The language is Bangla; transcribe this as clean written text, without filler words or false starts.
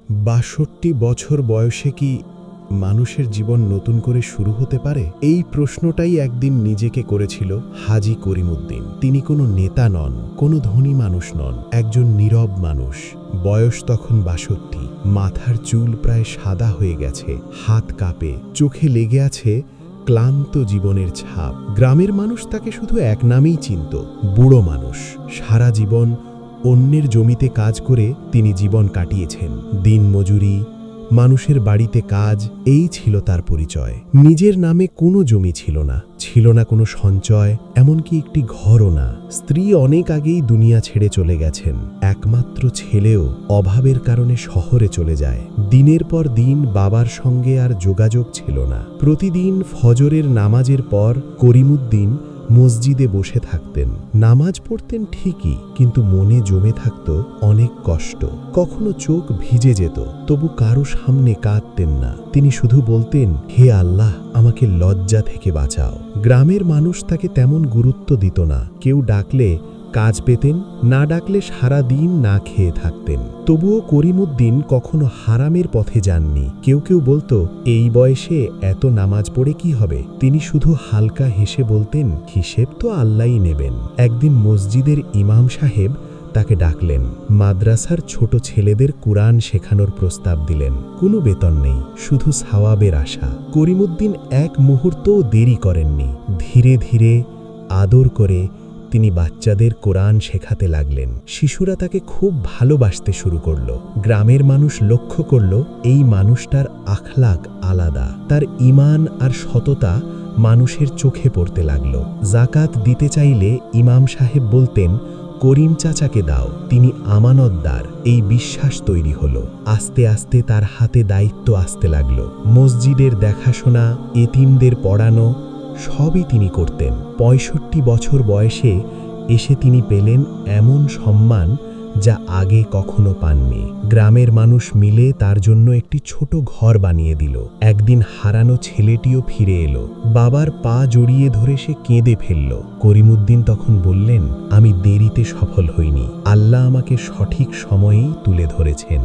৬২ বছর বয়সে কি মানুষের জীবন নতুন করে শুরু হতে পারে? এই প্রশ্নটাই একদিন নিজেকে করেছিল হাজী করিমউদ্দিন। তিনি কোনো নেতা নন, কোনো ধনী মানুষ নন, একজন নীরব মানুষ। বয়স তখন ৬২। মাথার চুল প্রায় সাদা হয়ে গেছে, হাত কাঁপে, চোখে লেগে আছে ক্লান্ত জীবনের ছাপ। গ্রামের মানুষ তাকে শুধু এক নামেই চিনত, বুড়ো মানুষ। সারা জীবন অন্যের জমিতে কাজ করে তিনি জীবন কাটিয়েছেন। দিন মজুরি, মানুষের বাড়িতে কাজ, এই ছিল তার পরিচয়। নিজের নামে কোনো জমি ছিল না, ছিল না কোনো সঞ্চয়, এমনকি একটি ঘরও না। স্ত্রী অনেক আগেই দুনিয়া ছেড়ে চলে গেছেন। একমাত্র ছেলেও অভাবের কারণে শহরে চলে যায়। দিনের পর দিন বাবার সঙ্গে আর যোগাযোগ ছিল না। প্রতিদিন ফজরের নামাজের পর করিমউদ্দিন মসজিদে বসে থাকতেন। নামাজ পড়তেন ঠিকই, কিন্তু মনে জমে থাকত অনেক কষ্ট। কখনো চোখ ভিজে যেত, তবু কারো সামনে কাঁদতেন না। তিনি শুধু বলতেন, হে আল্লাহ, আমাকে লজ্জা থেকে বাঁচাও। গ্রামের মানুষ তাকে তেমন গুরুত্ব দিত না। কেউ ডাকলে কাজ পেতেন, না ডাকলে সারা দিন না খেয়ে থাকতেন। তবুও করিমউদ্দিন কখনো হারামের পথে যাননি। কেউ কেউ বলতো, এই বয়সে এত নামাজ পড়ে কি হবে? তিনি শুধু হালকা হেসে বলতেন, হিসেব তো আল্লাহই নেবেন। একদিন মসজিদের ইমাম সাহেব তাকে ডাকলেন। মাদ্রাসার ছোট ছেলেদের কুরআন শেখানোর প্রস্তাব দিলেন। কোনো বেতন নেই, শুধু সওয়াবের আশা। করিমউদ্দিন এক মুহূর্তও দেরি করেননি। ধীরে ধীরে আদর করে তিনি বাচ্চাদের কোরআন শেখাতে লাগলেন। শিশুরা তাকে খুব ভালোবাসতে শুরু করল। গ্রামের মানুষ লক্ষ্য করল, এই মানুষটার আখলাক আলাদা। তার ঈমান আর সততা মানুষের চোখে পড়তে লাগল। যাকাত দিতে চাইলে ইমাম সাহেব বলতেন, করিম চাচাকে দাও, তিনি আমানতদার। এই বিশ্বাস তৈরি হলো। আস্তে আস্তে তার হাতে দায়িত্ব আসতে লাগল। মসজিদের দেখাশোনা, এতিমদের পড়ানো, সবই তিনি করতেন। ৬৫ বছর বয়সে এসে তিনি পেলেন এমন সম্মান যা আগে কখনো পাননি। গ্রামের মানুষ মিলে তার জন্য একটি ছোট ঘর বানিয়ে দিল। একদিন হারানো ছেলেটিও ফিরে এলো। বাবার পা জড়িয়ে ধরে সে কেঁদে ফেলল। করিমউদ্দিন তখন বললেন, আমি দেরিতে সফল হইনি, আল্লাহ আমাকে সঠিক সময়েই তুলে ধরেছেন।